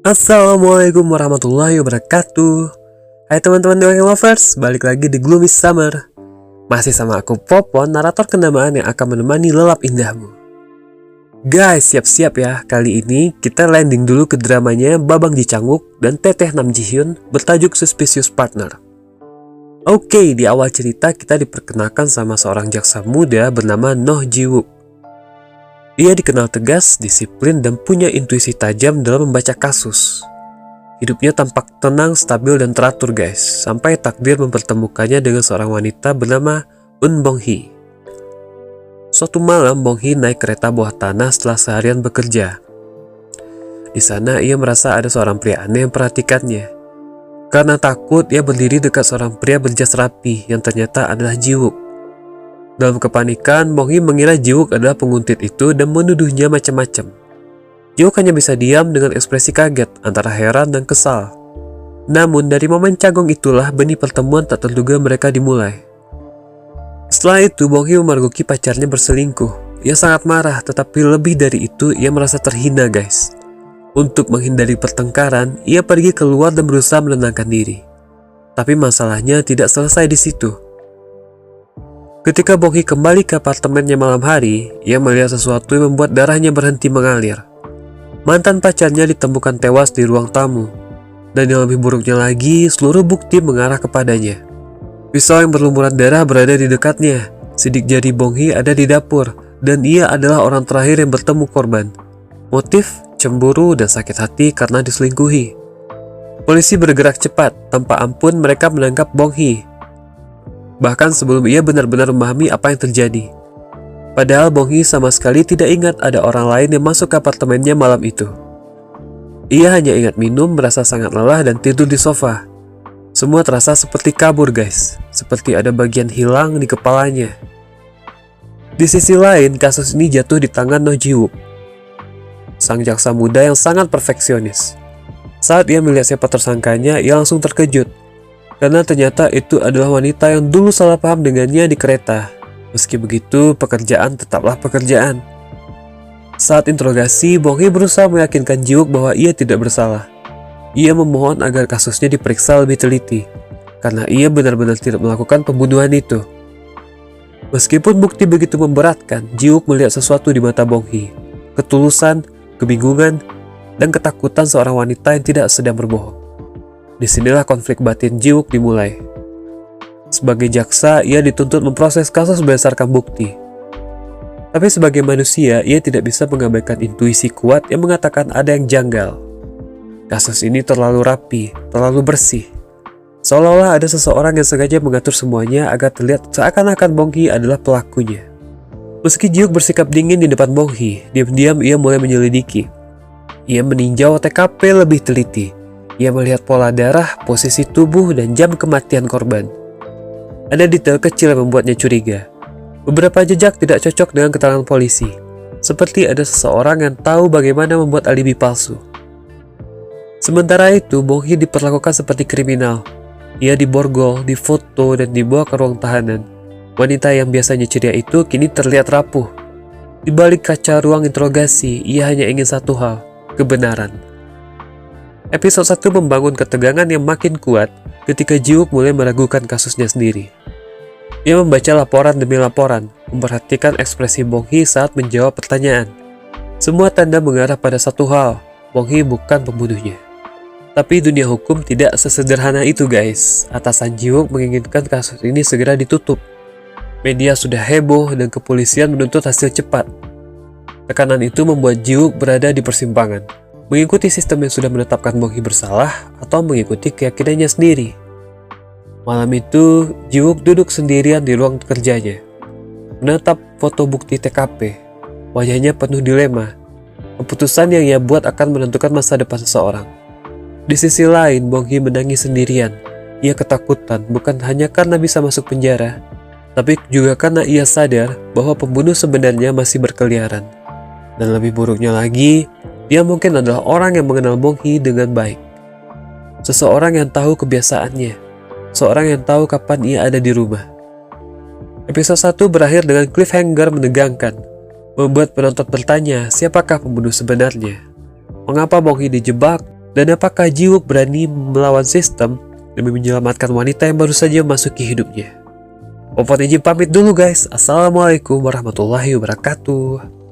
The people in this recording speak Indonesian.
Assalamualaikum warahmatullahi wabarakatuh. Hai teman-teman Dongeng Lovers, balik lagi di Gloomy Summer. Masih sama aku Popon, narator kenamaan yang akan menemani lelap indahmu. Guys, siap-siap ya. Kali ini kita landing dulu ke dramanya Babang Ji Changguk dan Teteh Nam Ji Hyun bertajuk Suspicious Partner. Oke, di awal cerita kita diperkenalkan sama seorang jaksa muda bernama Noh Ji Wook. Ia dikenal tegas, disiplin, dan punya intuisi tajam dalam membaca kasus. Hidupnya tampak tenang, stabil, dan teratur guys, sampai takdir mempertemukannya dengan seorang wanita bernama Eun Bong Hee. Suatu malam, Bong Hee naik kereta bawah tanah setelah seharian bekerja. Di sana, ia merasa ada seorang pria aneh yang memperhatikannya. Karena takut, ia berdiri dekat seorang pria berjas rapi yang ternyata adalah Ji Wook. Dalam kepanikan, Bong Hee mengira Ji Wook adalah penguntit itu dan menuduhnya macam-macam. Ji Wook hanya bisa diam dengan ekspresi kaget antara heran dan kesal. Namun dari momen cagong itulah benih pertemuan tak terduga mereka dimulai. Setelah itu, Bong Hee memergoki pacarnya berselingkuh. Ia sangat marah, tetapi lebih dari itu ia merasa terhina guys. Untuk menghindari pertengkaran, ia pergi keluar dan berusaha menenangkan diri. Tapi masalahnya tidak selesai di situ. Ketika Bong Hee kembali ke apartemennya malam hari, ia melihat sesuatu yang membuat darahnya berhenti mengalir. Mantan pacarnya ditemukan tewas di ruang tamu. Dan yang lebih buruknya lagi, seluruh bukti mengarah kepadanya. Pisau yang berlumuran darah berada di dekatnya. Sidik jari Bong Hee ada di dapur, dan ia adalah orang terakhir yang bertemu korban. Motif, cemburu, dan sakit hati karena diselingkuhi. Polisi bergerak cepat, tanpa ampun mereka menangkap Bong Hee. Bahkan sebelum ia benar-benar memahami apa yang terjadi. Padahal Bong Hee sama sekali tidak ingat ada orang lain yang masuk ke apartemennya malam itu. Ia hanya ingat minum, merasa sangat lelah, dan tidur di sofa. Semua terasa seperti kabur guys, seperti ada bagian hilang di kepalanya. Di sisi lain, kasus ini jatuh di tangan Noh Ji Wook, sang jaksa muda yang sangat perfeksionis. Saat ia melihat siapa tersangkanya, ia langsung terkejut. Karena ternyata itu adalah wanita yang dulu salah paham dengannya di kereta. Meski begitu, pekerjaan tetaplah pekerjaan. Saat interogasi, Bong Hee berusaha meyakinkan Ji Wook bahwa ia tidak bersalah. Ia memohon agar kasusnya diperiksa lebih teliti, karena ia benar-benar tidak melakukan pembunuhan itu. Meskipun bukti begitu memberatkan, Ji Wook melihat sesuatu di mata Bong Hee. Ketulusan, kebingungan, dan ketakutan seorang wanita yang tidak sedang berbohong. Disinilah konflik batin Ji Wook dimulai. Sebagai jaksa, ia dituntut memproses kasus berdasarkan bukti. Tapi sebagai manusia, ia tidak bisa mengabaikan intuisi kuat yang mengatakan ada yang janggal. Kasus ini terlalu rapi, terlalu bersih. Seolah-olah ada seseorang yang sengaja mengatur semuanya agar terlihat seakan-akan Bong Hee adalah pelakunya. Meski Ji Wook bersikap dingin di depan Bong Hee, diam-diam ia mulai menyelidiki. Ia meninjau TKP lebih teliti. Ia melihat pola darah, posisi tubuh, dan jam kematian korban. Ada detail kecil yang membuatnya curiga. Beberapa jejak tidak cocok dengan keterangan polisi. Seperti ada seseorang yang tahu bagaimana membuat alibi palsu. Sementara itu, Bong Hee diperlakukan seperti kriminal. Ia diborgol, difoto, dan dibawa ke ruang tahanan. Wanita yang biasanya ceria itu kini terlihat rapuh. Di balik kaca ruang interogasi, ia hanya ingin satu hal, kebenaran. Episode 1 membangun ketegangan yang makin kuat ketika Ji Wook mulai meragukan kasusnya sendiri. Ia membaca laporan demi laporan, memperhatikan ekspresi Bong Hee saat menjawab pertanyaan. Semua tanda mengarah pada satu hal, Bong Hee bukan pembunuhnya. Tapi dunia hukum tidak sesederhana itu guys. Atasan Ji Wook menginginkan kasus ini segera ditutup. Media sudah heboh dan kepolisian menuntut hasil cepat. Tekanan itu membuat Ji Wook berada di persimpangan. Mengikuti sistem yang sudah menetapkan Bong Hee bersalah atau mengikuti keyakinannya sendiri. Malam itu, Ji Wook duduk sendirian di ruang kerjanya, menatap foto bukti TKP. Wajahnya penuh dilema. Keputusan yang ia buat akan menentukan masa depan seseorang. Di sisi lain, Bong Hee menangis sendirian. Ia ketakutan bukan hanya karena bisa masuk penjara, tapi juga karena ia sadar bahwa pembunuh sebenarnya masih berkeliaran. Dan lebih buruknya lagi, dia mungkin adalah orang yang mengenal Bong Hee dengan baik. Seseorang yang tahu kebiasaannya. Seorang yang tahu kapan ia ada di rumah. Episode 1 berakhir dengan cliffhanger menegangkan. membuat penonton bertanya siapakah pembunuh sebenarnya, mengapa Monghi dijebak, dan apakah Ji-wook berani melawan sistem demi menyelamatkan wanita yang baru saja memasuki hidupnya. Popon izin pamit dulu guys. Assalamualaikum warahmatullahi wabarakatuh.